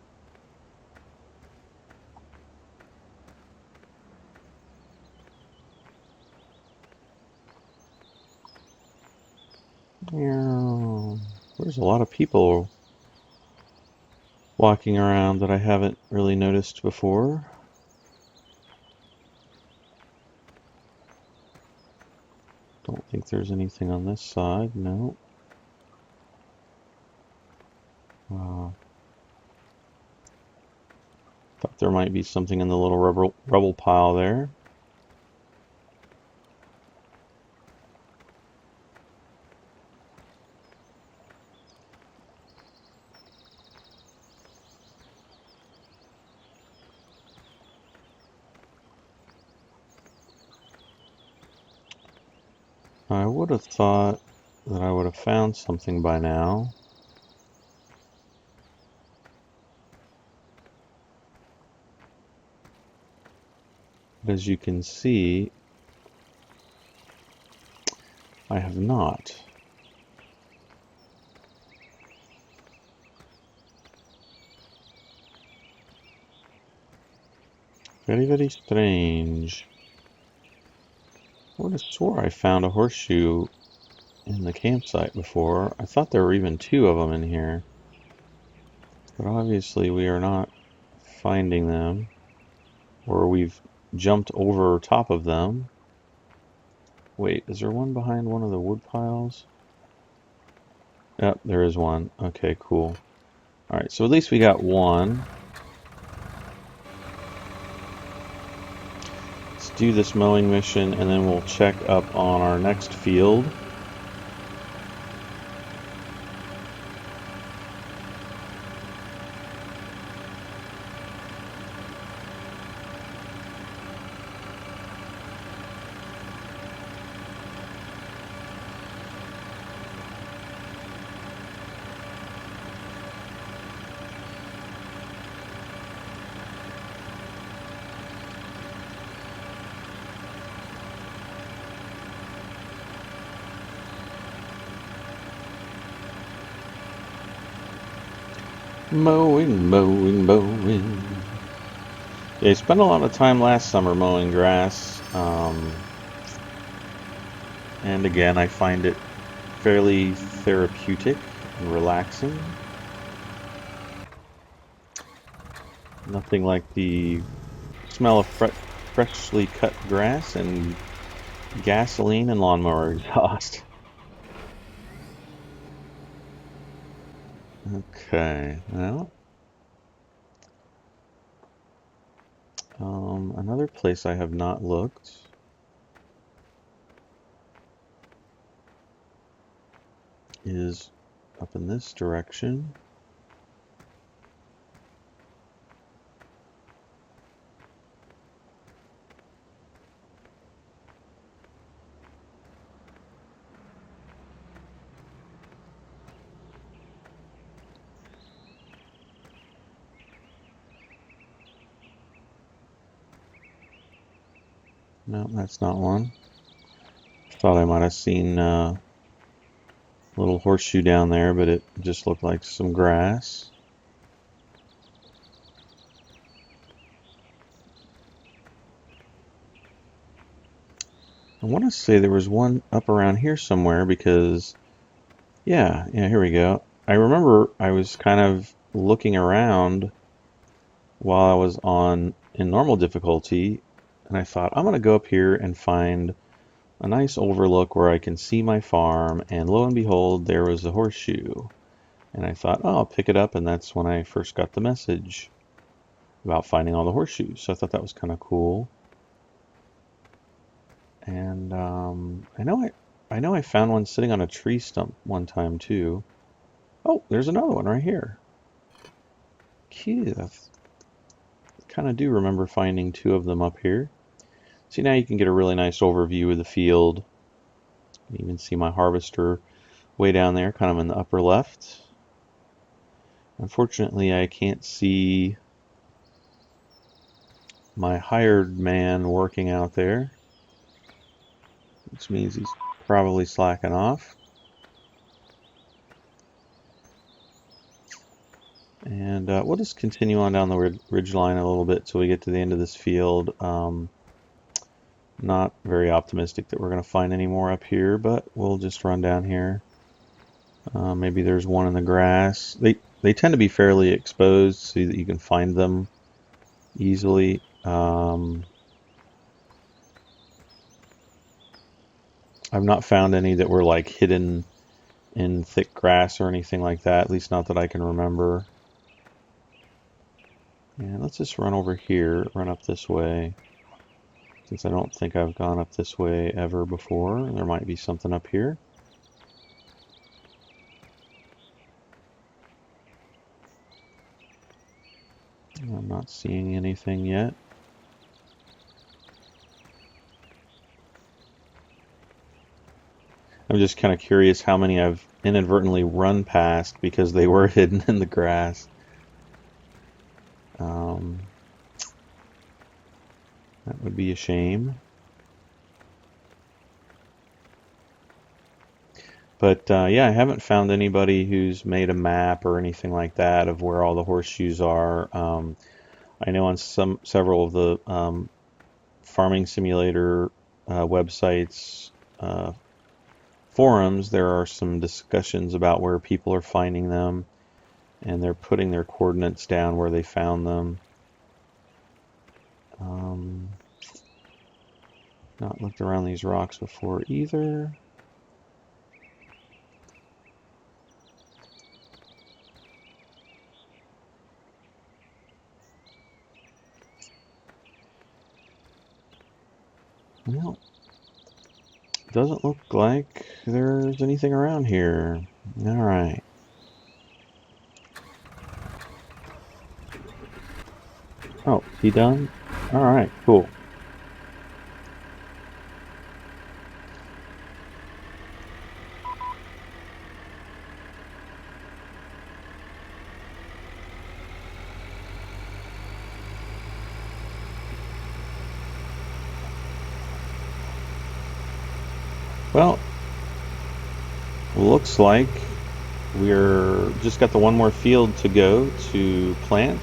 There's a lot of people walking around that I haven't really noticed before. Don't think there's anything on this side, no. Thought there might be something in the little rubble pile there. I would have thought that I would have found something by now. But as you can see, I have not. Very, very strange. I would have swore I found a horseshoe in the campsite before. I thought there were even two of them in here. But obviously we are not finding them. Or we've jumped over top of them. Wait, is there one behind one of the wood piles? Yep, there is one. Okay, cool. Alright, so at least we got one. Let's do this mowing mission and then we'll check up on our next field. Mowing, mowing, mowing. Yeah, I spent a lot of time last summer mowing grass. And again, I find it fairly therapeutic and relaxing. Nothing like the smell of freshly cut grass and gasoline and lawnmower exhaust. Okay, well, another place I have not looked is up in this direction. No, that's not one. Thought I might have seen a little horseshoe down there, but it just looked like some grass. I want to say there was one up around here somewhere because, yeah, here we go. I remember I was kind of looking around while I was in normal difficulty, and I thought, I'm going to go up here and find a nice overlook where I can see my farm, and lo and behold, there was a horseshoe. And I thought, oh, I'll pick it up, and that's when I first got the message about finding all the horseshoes. So I thought that was kind of cool. And I know I found one sitting on a tree stump one time too. Oh, there's another one right here. Cute. I kind of do remember finding two of them up here. See, now you can get a really nice overview of the field. You can even see my harvester way down there, kind of in the upper left. Unfortunately, I can't see my hired man working out there, which means he's probably slacking off. And we'll just continue on down the ridge line a little bit till we get to the end of this field. Not very optimistic that we're going to find any more up here, but we'll just run down here. Maybe there's one in the grass. they tend to be fairly exposed so that you can find them easily. I've not found any that were like hidden in thick grass or anything like that, at least not that I can remember. And let's just run over here, run up this way, since I don't think I've gone up this way ever before. There might be something up here. I'm not seeing anything yet. I'm just kind of curious how many I've inadvertently run past because they were hidden in the grass. That would be a shame. But yeah, I haven't found anybody who's made a map or anything like that of where all the horseshoes are. I know on several of the farming simulator websites, forums, there are some discussions about where people are finding them, and they're putting their coordinates down where they found them. Not looked around these rocks before either. Well, doesn't look like there's anything around here. All right. Oh, he done? All right, cool. Well, looks like we're just got the one more field to go to plant,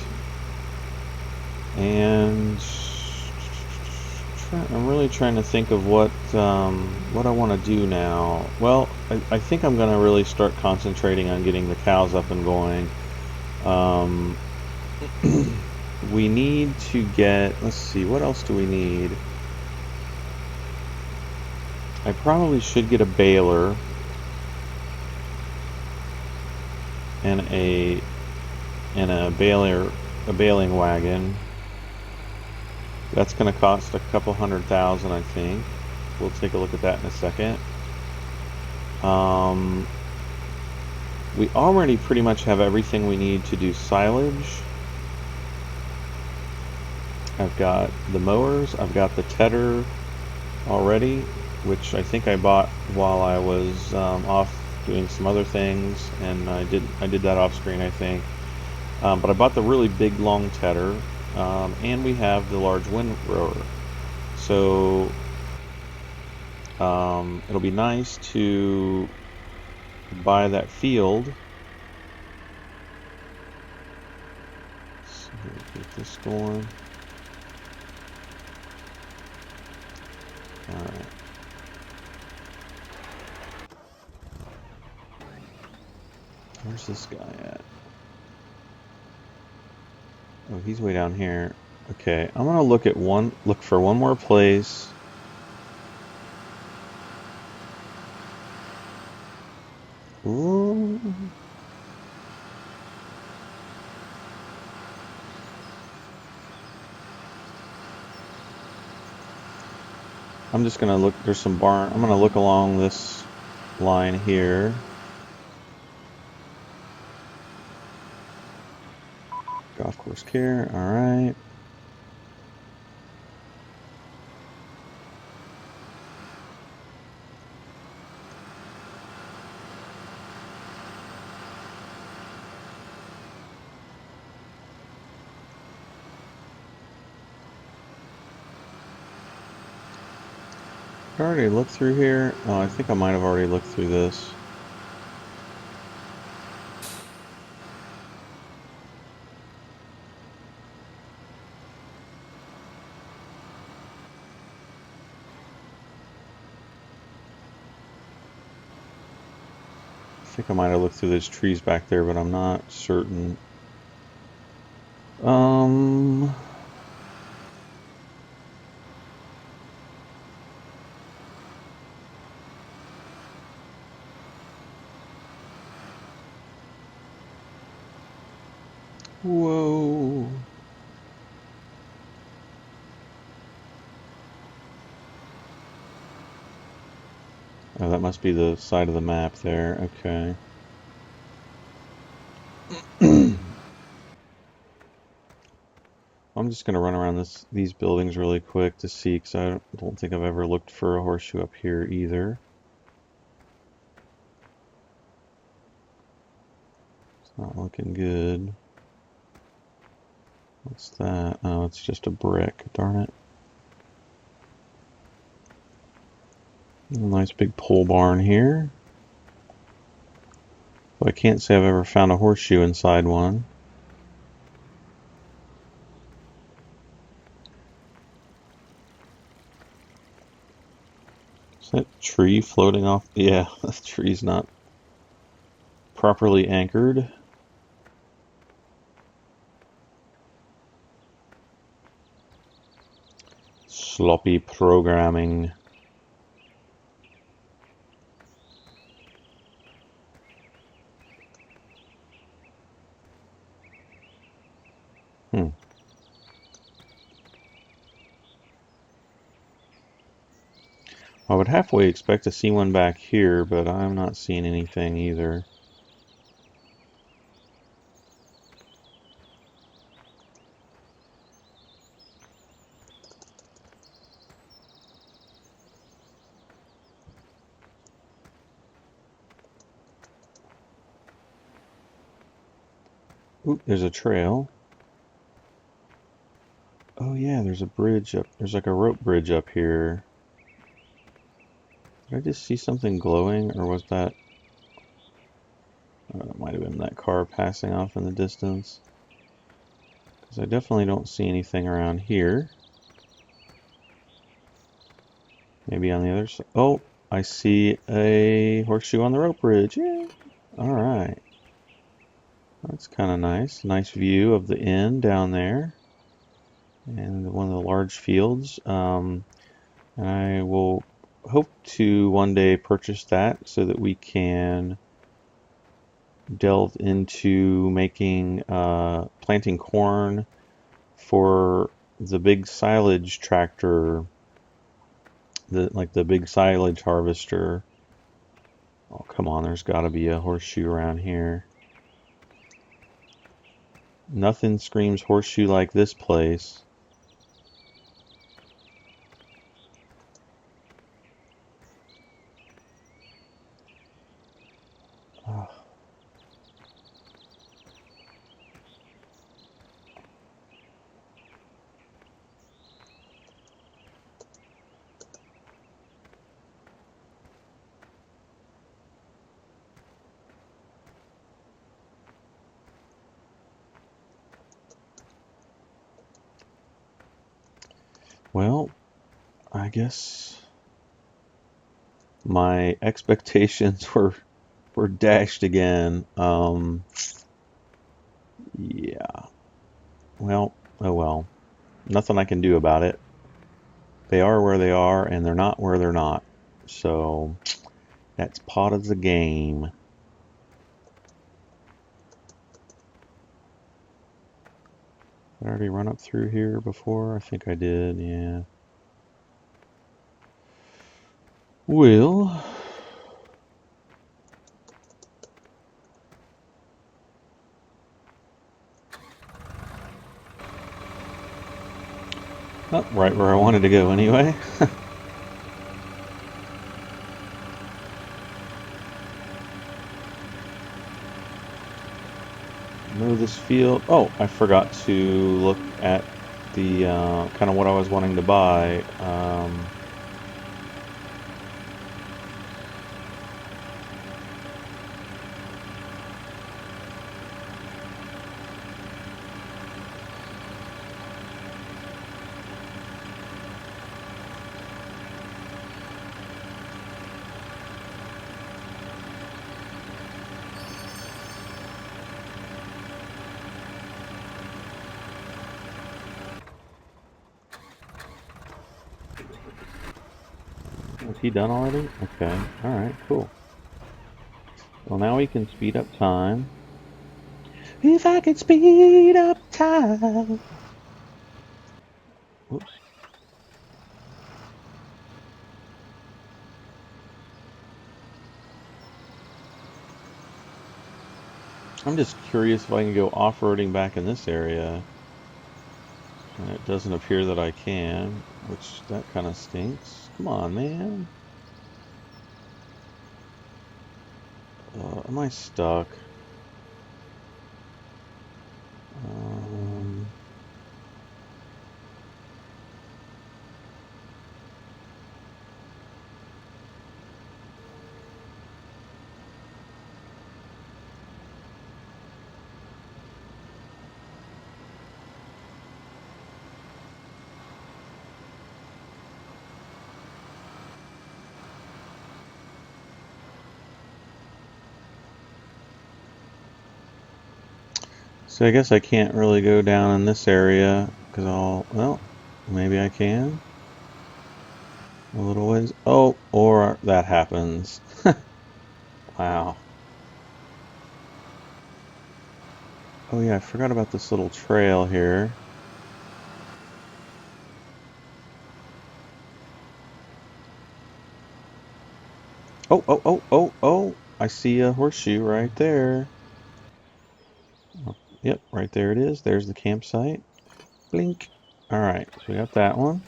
and I'm really trying to think of what I want to do now. Well, I think I'm going to really start concentrating on getting the cows up and going. We need to get, let's see, what else do we need? I probably should get a baler and a baling wagon. That's going to cost a couple $100,000, I think. We'll take a look at that in a second. We already pretty much have everything we need to do silage. I've got the mowers, I've got the tedder already, which I think I bought while I was off doing some other things, and I did that off screen, I think. But I bought the really big long tedder, and we have the large windrower. So it'll be nice to buy that field. So get this going. All right. Where's this guy at? Oh, he's way down here. Okay, I'm gonna look for one more place. Ooh. I'm just gonna look, there's some barn. I'm gonna look along this line here. Golf course care, alright. I already looked through here. Oh, I think I might have already looked through this. think I might have looked through those trees back there, but I'm not certain. Whoa. Oh, that must be the side of the map there. Okay. I'm just going to run around these buildings really quick to see, because I don't think I've ever looked for a horseshoe up here either. It's not looking good. What's that? Oh, it's just a brick. Darn it. A nice big pole barn here. But I can't say I've ever found a horseshoe inside one. Is that tree floating off? Yeah, the tree's not properly anchored. Sloppy programming. I would halfway expect to see one back here, but I'm not seeing anything either. Oop, there's a trail. Oh yeah, there's a bridge up. There's like a rope bridge up here. Did I just see something glowing, or was that... it might have been that car passing off in the distance. Because I definitely don't see anything around here. Maybe on the other side. Oh, I see a horseshoe on the rope bridge. Yeah. Alright. That's kind of nice. Nice view of the inn down there. And one of the large fields. And I will hope to one day purchase that so that we can delve into making planting corn for the big silage tractor, the big silage harvester. Oh, come on, there's got to be a horseshoe around here. Nothing screams horseshoe like this place. Oh. Well, I guess my expectations were dashed again. Yeah. Well, oh well. Nothing I can do about it. They are where they are, and they're not where they're not. So that's part of the game. Did I already run up through here before? I think I did, yeah. Well, oh, right where I wanted to go anyway. Mow this field. Oh, I forgot to look at the kind of what I was wanting to buy. is he done already? Okay. Alright, cool. Well, now we can speed up time. If I could speed up time. Whoops. I'm just curious if I can go off-roading back in this area. And it doesn't appear that I can, which that kind of stinks. Come on, man. Am I stuck? Um, so I guess I can't really go down in this area because well, maybe I can. A little ways. Oh, or that happens. Wow. Oh yeah, I forgot about this little trail here. Oh, oh, oh, oh, oh! I see a horseshoe right there. Oh, yep, right there it is. There's the campsite. Blink. All right, so we got that one.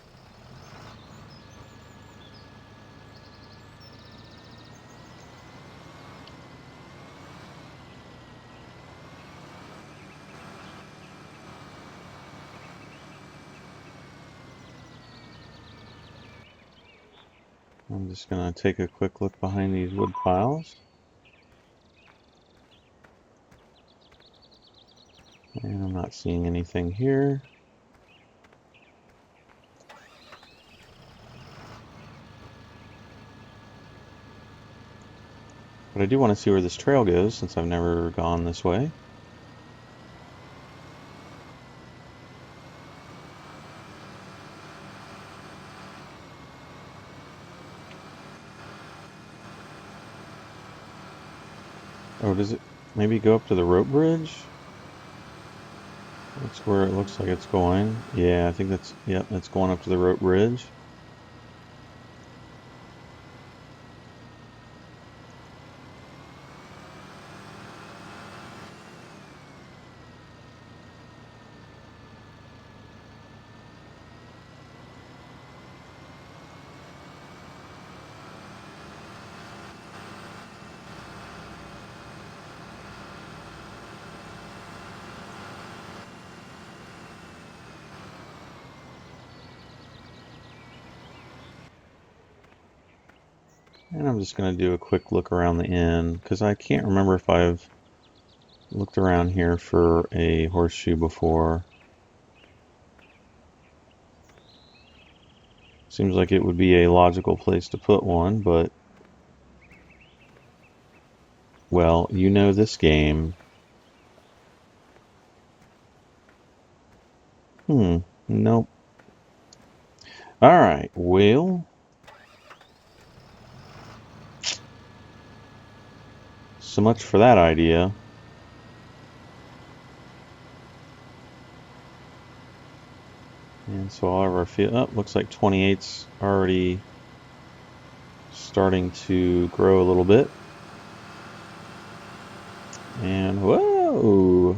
I'm just gonna take a quick look behind these wood piles. And I'm not seeing anything here. But I do want to see where this trail goes since I've never gone this way. Oh, does it maybe go up to the rope bridge? That's where it looks like it's going. Yeah, I think that's, yep, that's going up to the rope bridge. And I'm just going to do a quick look around the inn because I can't remember if I've looked around here for a horseshoe before. Seems like it would be a logical place to put one, but well, you know this game. Nope. Alright, well, so much for that idea. And so all of our field, oh, looks like 28's already starting to grow a little bit. And whoa!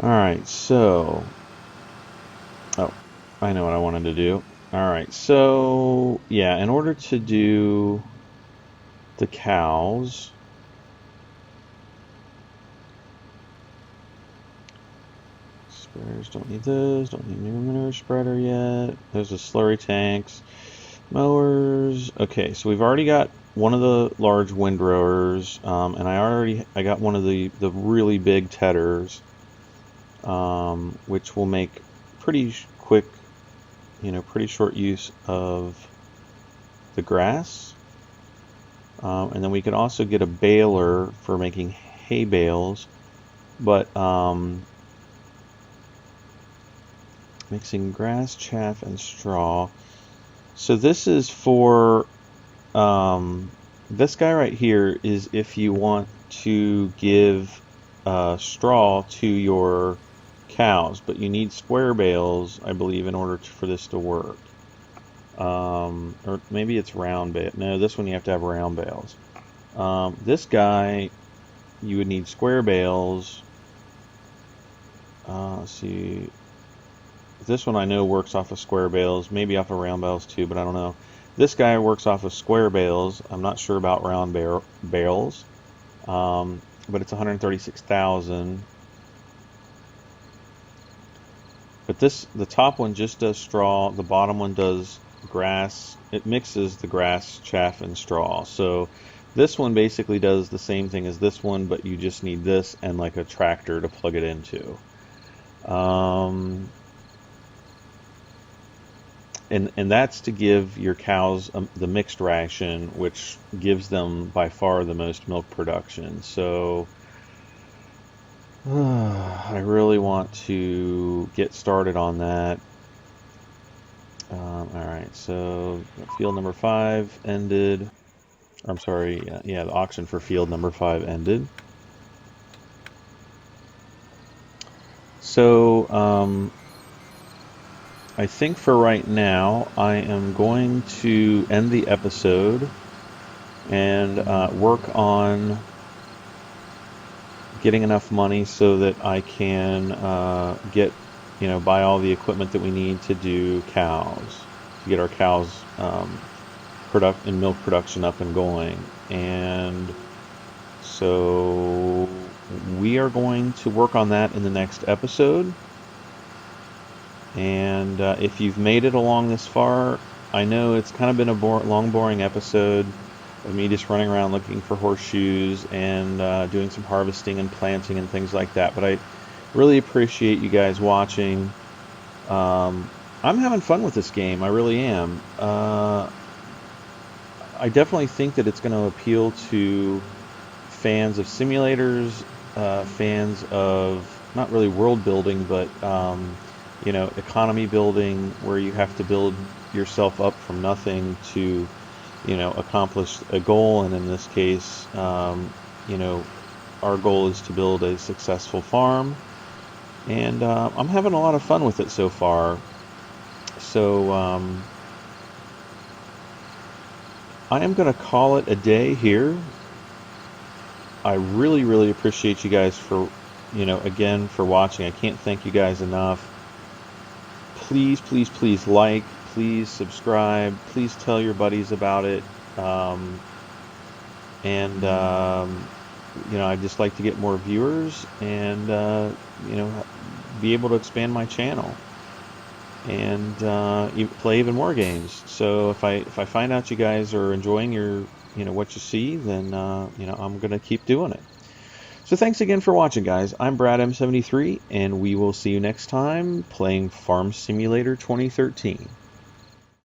Alright, so, oh, I know what I wanted to do. Alright, so, yeah, in order to do the cows, spreaders, don't need those, don't need new manure spreader yet. There's the slurry tanks, mowers. Okay, so we've already got one of the large windrowers, and I got one of the really big tedders, which will make pretty quick, pretty short use of the grass. And then we can also get a baler for making hay bales, but Mixing grass, chaff, and straw. So this is for, this guy right here is if you want to give straw to your cows, but you need square bales, I believe, in order for this to work. Or maybe it's round bale. No, this one you have to have round bales. This guy, you would need square bales. Let's see. This one I know works off of square bales, maybe off of round bales too, but I don't know. This guy works off of square bales. I'm not sure about round bales, but it's 136,000. But the top one just does straw. The bottom one does grass. It mixes the grass, chaff, and straw. So this one basically does the same thing as this one, but you just need this and like a tractor to plug it into. And that's to give your cows the mixed ration, which gives them by far the most milk production. So I really want to get started on that. All right, so field number 5 ended. I'm sorry, yeah, the auction for field number 5 ended. So I think for right now, I am going to end the episode and work on getting enough money so that I can buy all the equipment that we need to do cows, to get our cows and milk production up and going. And so we are going to work on that in the next episode. And if you've made it along this far, I know it's kind of been a long, boring episode of me just running around looking for horseshoes and doing some harvesting and planting and things like that. But I really appreciate you guys watching. I'm having fun with this game. I really am. I definitely think that it's going to appeal to fans of simulators, fans of not really world building, but economy building, where you have to build yourself up from nothing to accomplish a goal. And in this case, our goal is to build a successful farm, and I'm having a lot of fun with it so far. So I am going to call it a day here. I really, really appreciate you guys for again for watching. I can't thank you guys enough. Please, please, please like, please subscribe, please tell your buddies about it. I'd just like to get more viewers and be able to expand my channel and play even more games. So if I find out you guys are enjoying what you see, then I'm gonna keep doing it. So thanks again for watching, guys. I'm Brad M73, and we will see you next time playing Farm Simulator 2013.